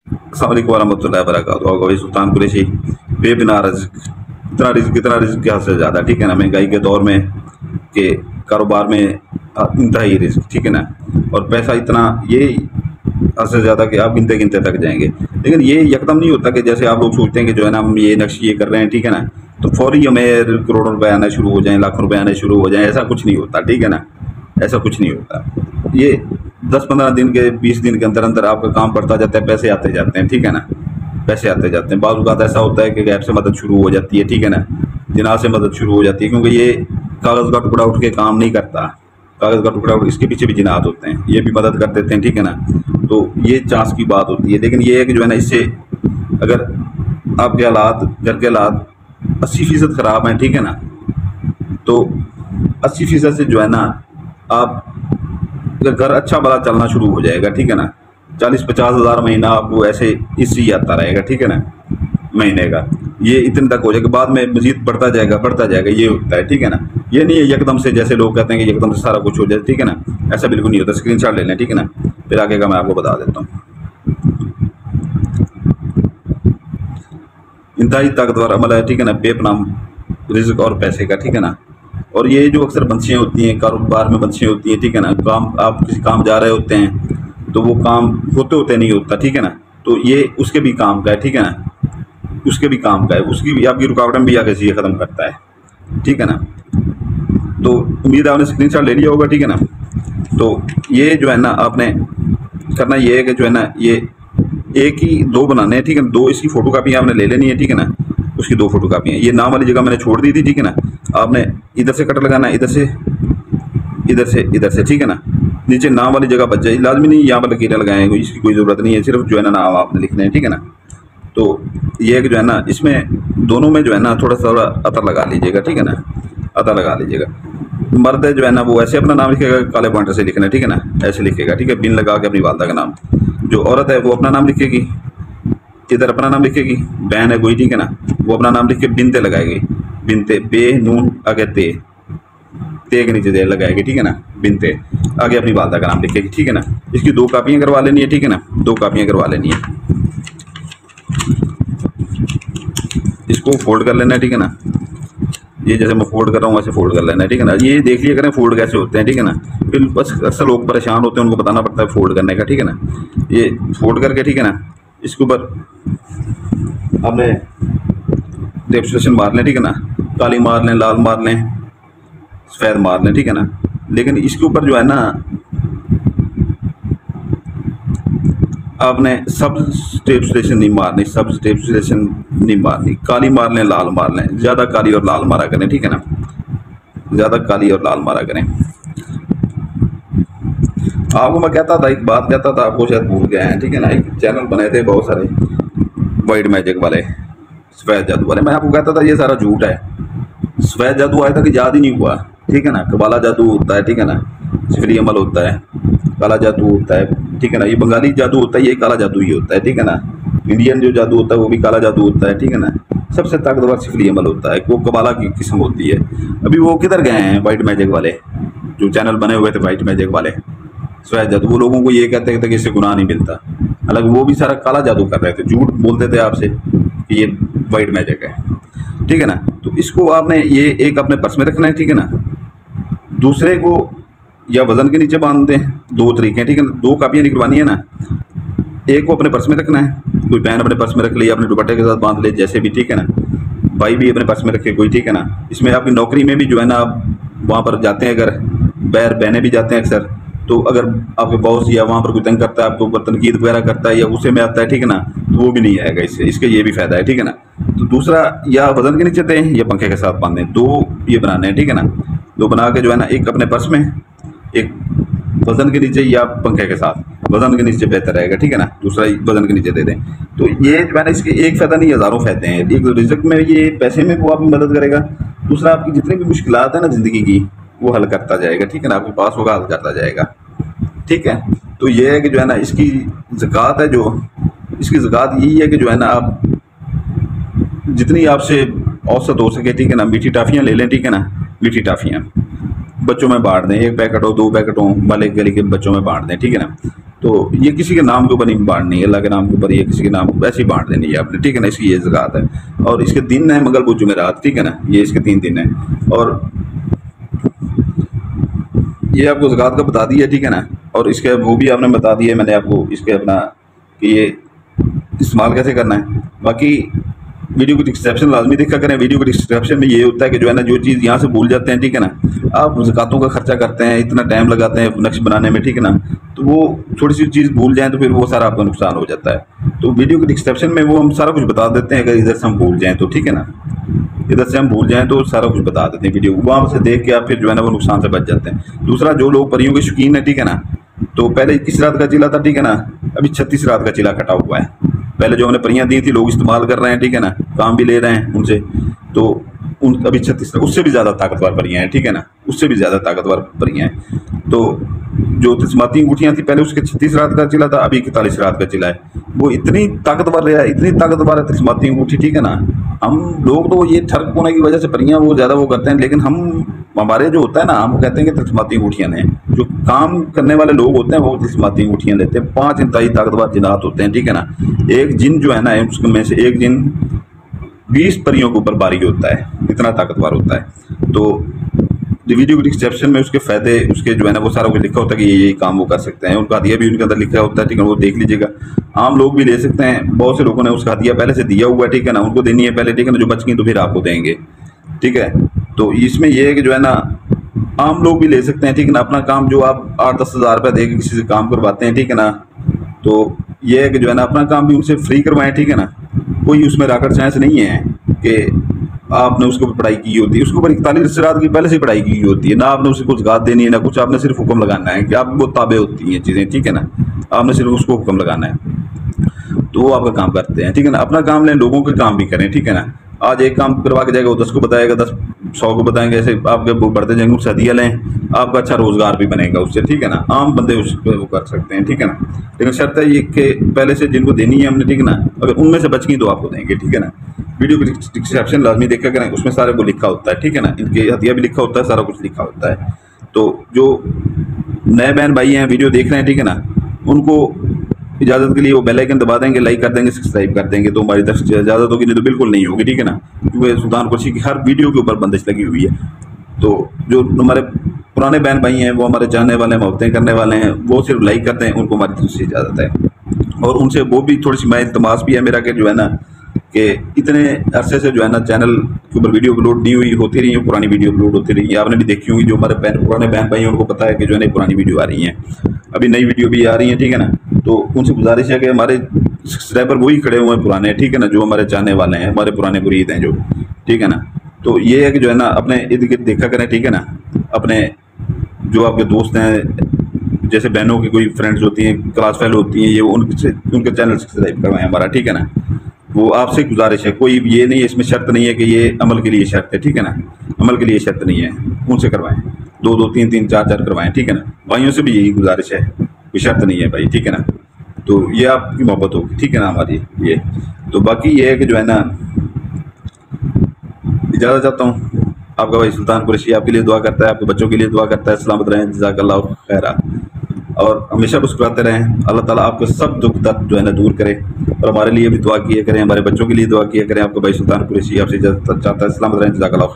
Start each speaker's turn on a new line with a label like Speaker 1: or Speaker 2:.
Speaker 1: अस्सलाम वालेकुम वरहमतुल्लाहि वबरकातुहू। भाई सुल्तान कुरैशी बेबिना रिज़्क, इतना रिज़्क क्या से ज़्यादा, ठीक है ना। महंगाई के दौर में के कारोबार में इंतहाई रिज़्क, ठीक है ना। और पैसा इतना, ये हद से ज़्यादा कि आप गिनते गिनते थक जाएंगे। लेकिन ये यकदम नहीं होता कि जैसे आप लोग सोचते हैं कि जो है ना हम ये नक्श ये कर रहे हैं, ठीक है ना, तो फौरी हमें करोड़ों रुपए आना शुरू हो जाएं, लाखों रुपए आने शुरू हो जाएं। ऐसा कुछ नहीं होता, ठीक है ना। ऐसा कुछ नहीं होता। ये 10-15 दिन के 20 दिन के अंदर अंदर आपका काम बढ़ता जाता है, पैसे आते जाते हैं, ठीक है ना। पैसे आते जाते हैं। बाज़ औक़ात ऐसा होता है कि गैप से मदद शुरू हो जाती है, ठीक है ना। जिनाह से मदद शुरू हो जाती है, क्योंकि ये कागज़ का टुकड़ा उठ के काम नहीं करता। कागज़ का टुकड़ा उठ, इसके पीछे भी जिनात होते हैं, ये भी मदद कर देते हैं, ठीक है ना। तो ये चांस की बात होती है। लेकिन ये है कि जो है ना, इससे अगर आपके हालात, घर के हालात 80% ख़राब हैं, ठीक है ना, तो 80% से जो है ना आप घर अच्छा भला चलना शुरू हो जाएगा, ठीक है ना। 40-50 हज़ार महीना आपको ऐसे इससे ही आता रहेगा, ठीक है ना, महीने का। ये इतने तक हो जाएगा, बाद में मजीद बढ़ता जाएगा, ये होता है, ठीक है ना। ये नहीं है यकदम से, जैसे लोग कहते हैं कि यकदम से सारा कुछ हो जाए, ठीक है ना। ऐसा बिल्कुल नहीं होता। स्क्रीनशॉट ले लें, ठीक है ना, फिर आगे का मैं आपको बता देता हूँ। इंतहाई ताकतवर अमल है, ठीक है ना, बेपनाह रिज़्क और पैसे का, ठीक है ना। और ये जो अक्सर बंसियाँ होती हैं, कारोबार में बंसियाँ होती हैं, ठीक है ना। काम, आप किसी काम जा रहे होते हैं तो वो काम होते होते नहीं होता, ठीक है ना। तो ये उसके भी काम का है, ठीक है ना, उसके भी काम का है, उसकी भी आपकी रुकावटें भी आगे से ये ख़त्म करता है, ठीक है ना। तो उम्मीद है आपने स्क्रीनशॉट ले लिया होगा, ठीक है ना। तो ये जो है ना आपने करना ये है कि जो है ना, ये एक ही दो बनाने हैं, ठीक है ना। दो इसकी फ़ोटो कापी आपने ले लेनी है, ठीक है ना। उसकी 2 फ़ोटो कापी हैं। ये नाम वाली जगह मैंने छोड़ दी थी, ठीक है ना। आपने इधर से कट लगाना है, इधर से, ठीक है ना। नीचे नाम वाली जगह बच जाए, लाजमी नहीं यहाँ पर लकीरें लगाएं, इसकी कोई ज़रूरत नहीं है। सिर्फ जो है ना नाम आपने लिखना है, ठीक है ना। तो ये कि जो है ना, इसमें दोनों में जो है ना थोड़ा सा अतर लगा लीजिएगा, ठीक है ना, अतर लगा लीजिएगा। मर्द है जो है ना वो ऐसे अपना नाम लिखेगा, काले पॉइंटर से लिखना है, ठीक है ना, ऐसे लिखेगा, ठीक है, बिन लगा के अपनी वालदा का नाम। जो औरत है वो अपना नाम लिखेगी, इधर अपना नाम लिखेगी। बहन है कोई, ठीक है ना, वो अपना नाम लिख के बिनते लगाएगी, बिनते, बे नून आगे ते के नीचे दे लगाएगी, ठीक है ना, बिनते, आगे अपनी वालदा का नाम लिखेगी, ठीक है ना। इसकी 2 कापियाँ करवा लेनी है, ठीक है ना, 2 कापियाँ करवा लेनी है। इसको फोल्ड कर लेना है, ठीक है ना। ये जैसे मैं फोल्ड कर रहा हूँ वैसे फोल्ड कर लेना है, ठीक है ना। ये देख लिया करें फोल्ड कैसे होते हैं, ठीक है ना। फिर बस अक्सर लोग परेशान होते हैं, उनको बताना पड़ता है फोल्ड करने का, ठीक है ना। ये फोल्ड करके, ठीक है ना, इसके ऊपर आपने डेप्रेशन मार लें, ठीक है ना। काली मार लें, लाल मार लें, सफ़ेद मार लें, ठीक है ना। लेकिन इसके ऊपर जो है ना आपने सब स्टेप्सलेशन नहीं मारनी, सब स्टेप्सलेशन नहीं मारनी। काली मार लें, लाल मार लें, ज़्यादा काली और लाल मारा करें, ठीक है ना, ज़्यादा काली और लाल मारा करें। आपको मैं कहता था, एक बात कहता था, आपको शायद भूल गए हैं, ठीक है ना। एक चैनल बने थे बहुत सारे वाइट मैजिक वाले, सफ़ेद जादू वाले। मैं आपको कहता था ये सारा झूठ है। सफ़ेद जादू आया था कि याद ही नहीं हुआ, ठीक है ना। कबाला जादू होता है, ठीक है ना, सिफरी अमल होता है, काला जादू होता है, ठीक है ना। ये बंगाली जादू होता है, ये काला जादू ही होता है, ठीक है ना। इंडियन जो जादू होता है वो भी काला जादू होता है, ठीक है ना। सबसे ताकतवर सिफरी अमल होता है, वो कबाला की किस्म होती है। अभी वो किधर गए हैं वाइट मैजिक वाले, जो चैनल बने हुए थे वाइट मैजिक वाले, सफ़ेद जादू। वो लोगों को ये कहते थे कि इससे गुनाह नहीं मिलता, हालांकि वो भी सारा काला जादू कर रहे थे, झूठ बोलते थे आपसे कि ये वाइट मैजिक है, ठीक है ना। तो इसको आपने ये एक अपने पर्स में रखना है, ठीक है ना। दूसरे को या वजन के नीचे बांध दें, 2 तरीके हैं, ठीक है ना। 2 कापियाँ निकलवानी है ना, एक को अपने पर्स में रखना है, कोई बहन अपने पर्स में रख ले, अपने दुपट्टे के साथ बांध ले, जैसे भी, ठीक है ना। भाई भी अपने पर्स में रखे कोई, ठीक है ना। इसमें आपकी नौकरी में भी जो है ना, आप वहाँ पर जाते हैं, अगर बहनें भी जाते हैं अक्सर, तो अगर आपके बॉस या वहाँ पर कोई तंग करता है, आपके ऊपर तनकीद वगैरह करता है या गुस्से में आता है, ठीक है ना, तो वो भी नहीं आएगा इससे, इसके ये भी फ़ायदा है, ठीक है ना। तो दूसरा, या वजन के नीचे दें या पंखे के साथ बांधें, 2 ये बनाने हैं, ठीक है ना। 2 बना के जो है ना, एक अपने पर्स में, एक वजन के नीचे या पंखे के साथ, वजन के नीचे बेहतर रहेगा, ठीक है ना। दूसरा वजन के नीचे दे दें। तो ये जो है ना, इसके एक फ़ायदा नहीं, हज़ारों फ़ायदे हैं। एक रिज़्क में, ये पैसे में वो आपकी मदद करेगा। दूसरा, आपकी जितनी भी मुश्किलात है ना ज़िंदगी की, वो हल करता जाएगा, ठीक है ना। आपके पास होगा, हल करता जाएगा, ठीक है। तो ये है कि जो है ना, इसकी ज़कात है, जो इसकी ज़कात यही है कि जो है ना, आप जितनी आपसे औसत हो सके, ठीक है ना, मीठी टाफ़ियाँ ले लें, ठीक है ना। मीठी टाफ़ियाँ बच्चों में बांट दें, 1 पैकेट हो, 2 पैकेट हो, वाले गली के बच्चों में बांट दें, ठीक है ना। तो तो ये किसी के नाम के ऊपर नहीं बांटनी है, अल्लाह के नाम के ऊपर, ये किसी के नाम वैसे ही बांट देनी है आपने, ठीक है ना। इसकी ये ज़कात है। और इसके दिन है मंगल बुध जुमेरात, ठीक है ना, ये इसके 3 दिन है। और ये आपको ज़कात का बता दिया, ठीक है ना। और इसके वो भी आपने बता दिया मैंने आपको इसके अपना कि ये इस्तेमाल कैसे करना है। बाकी वीडियो को डिस्क्रिप्शन लाजमी देखा करें। वीडियो के डिस्क्रिप्शन में ये होता है कि जो है ना, जो चीज़ यहाँ से भूल जाते हैं, ठीक है ना, आप ज़कातों का खर्चा करते हैं, इतना टाइम लगाते हैं नक्श बनाने में, ठीक है ना, तो वो थोड़ी सी चीज़ भूल जाए तो फिर वो सारा आपका नुकसान हो जाता है। तो वीडियो के डिस्क्रिप्शन में वो हम सारा कुछ बता देते हैं, अगर इधर से हम भूल जाएँ तो, ठीक है ना, इधर से हम भूल जाएँ तो सारा कुछ बता देते हैं वीडियो, वहाँ से देख के आप फिर जो है ना वो नुकसान से बच जाते हैं। दूसरा, जो लोग परियों के शौकीन है, ठीक है ना, तो पहले 21 रात का चिला था, ठीक है ना, अभी 36 रात का चिला कटा हुआ है। पहले जो हमने परियां दी थी लोग इस्तेमाल कर रहे हैं, ठीक है ना, काम भी ले रहे हैं उनसे, तो उन अभी 36 उससे भी ज़्यादा ताकतवर परियां हैं, ठीक है ना, उससे भी ज़्यादा ताकतवर परियां हैं। तो जो तिस्माती अंगूठियाँ थी पहले उसके 36 रात का चिला था, अभी 41 रात का चिला है। वो इतनी ताकतवर रहा है, इतनी ताकतवर है तिस्माती अंगूठी, ठीक है ना। हम लोग तो ये ठर्क होने की वजह से परियां वो ज़्यादा वो करते हैं, लेकिन हमारे जो होता है ना, हम कहते हैं कि तिस्माती अंगूठियाँ हैं। जो काम करने वाले लोग होते हैं वो तिस्माती अंगूठियाँ लेते हैं। 5 इंतहाई ताकतवर जिनात होते हैं, ठीक है ना। एक जिन जो है ना, उसमें से एक जिन 20 परियों के ऊपर बारी होता है, इतना ताकतवर होता है। तो वीडियो के डिस्क्रिप्शन में उसके फ़ायदे, उसके जो है ना वो सारा कुछ लिखा होता है कि ये काम वो कर सकते हैं। उनका हदिया भी उनके अंदर लिखा होता है, ठीक है, वो देख लीजिएगा। आम लोग भी ले सकते हैं, बहुत से लोगों ने उसका हदिया पहले से दिया हुआ है, ठीक है ना, उनको देनी है पहले, ठीक है ना, जो बच गई तो फिर आपको देंगे, ठीक है। तो इसमें यह है कि जो है ना, आम लोग भी ले सकते हैं, ठीक है ना। अपना काम जो आप 8-10 हज़ार रुपये दे के किसी से काम करवाते हैं, ठीक है ना, तो ये है कि जो है ना, अपना काम भी उनसे फ्री करवाएं, ठीक है ना। कोई उसमें रॉकेट साइंस नहीं है कि आपने उसके ऊपर पढ़ाई की होती है, उसके ऊपर 41 रात की पहले से पढ़ाई की होती है ना। आपने उसे कुछ ज़कात देनी है ना कुछ, आपने सिर्फ हुक्म लगाना है कि आप वो ताबे होती हैं चीज़ें, ठीक है ना, आपने सिर्फ उसको हुक्म लगाना है तो वो आपका काम करते हैं, ठीक है ना। अपना काम लें, लोगों के काम भी करें, ठीक है ना। आज एक काम करवा के जाएगा वो 10 को बताएगा, 10 100 को बताएंगे, ऐसे आपके बढ़ते जाएंगे। उससे हदिया लें, आपका अच्छा रोजगार भी बनेगा उससे, ठीक है ना। आम बंदे उस पर वो कर सकते हैं, ठीक है ना। लेकिन शर्त है ये कि पहले से जिनको देनी है हमने, ठीक है ना, अगर उनमें से बच गई तो आपको देंगे, ठीक है ना। वीडियो की डिस्क्रिप्शन लाजमी देखा करें, उसमें सारे को लिखा होता है, ठीक है ना। इनके हदिया भी लिखा होता है, सारा कुछ लिखा होता है। तो जो नए बहन भाई हैं वीडियो देख रहे हैं, ठीक है ना, उनको इजाज़त के लिए वो बेल आइकन दबा देंगे, लाइक कर देंगे, सब्सक्राइब कर देंगे, तो हमारी तरफ से इजाज़त होगी, नहीं तो बिल्कुल नहीं होगी, ठीक है ना। क्योंकि सुल्तान कुरैशी की हर वीडियो के ऊपर बंदिश लगी हुई है। तो जो हमारे पुराने बहन भाई हैं, वो हमारे चाहने वाले हैं, मोहब्बतें करने वाले हैं, वो सिर्फ लाइक करते हैं, उनको हमारी तरफ से इजाज़त है। और उनसे वो भी थोड़ी सी मैं इल्तमास भी है मेरा कि जो है ना, कि इतने अरसे से जो है ना चैनल के ऊपर वीडियो अपलोड नहीं हुई, होती रही है, पुरानी वीडियो अपलोड होती रही है। आपने भी देखी होंगी, जो हमारे पुराने बहन भाई हैं उनको पता है कि जो है ना पुरानी वीडियो आ रही हैं, अभी नई वीडियो भी आ रही है, ठीक है ना। तो उनसे गुजारिश है कि हमारे सब्सक्राइबर वही खड़े हुए हैं पुराने, ठीक है ना, जो हमारे चाहने वाले हैं, हमारे पुराने मुरीद हैं जो, ठीक है ना। तो ये है कि जो है ना अपने इर्द गिर्द देखा करें, ठीक है ना। अपने जो आपके दोस्त हैं, जैसे बहनों की कोई फ्रेंड्स होती हैं, क्लास फेलो होती हैं, ये उनके चैनल सब्सक्राइब करवाएं हमारा, ठीक है ना। वो आपसे गुजारिश है, कोई ये नहीं है, इसमें शर्त नहीं है कि ये अमल के लिए शर्त है, ठीक है ना। अमल के लिए शर्त नहीं है, उनसे करवाएं, 2-2, 3-3, 4-4 करवाएं, ठीक है ना। भाइयों से भी यही गुजारिश है, कोई शर्त नहीं है भाई, ठीक है ना। तो ये आपकी मोहब्बत होगी, ठीक है ना, हमारी ये। तो बाकी ये है कि जो है ना, इजाज़त चाहता हूँ। आपका भाई सुल्तान कुरैशी आपके लिए दुआ करता है, आपके बच्चों के लिए दुआ करता है, सलामत रहें, जज़ाकल्लाह खैरा, और हमेशा मुस्कुराते रहें। अल्लाह ताला आपके सब दुख दर्द जो है ना दूर करे, और हमारे लिए भी दुआ किया करें, हमारे बच्चों के लिए दुआ किया करें। आपका भाई सुल्तान कुरैशी आपसे इजाज़त चाहता है, सलामत रहें, जज़ाकल्लाह खैर।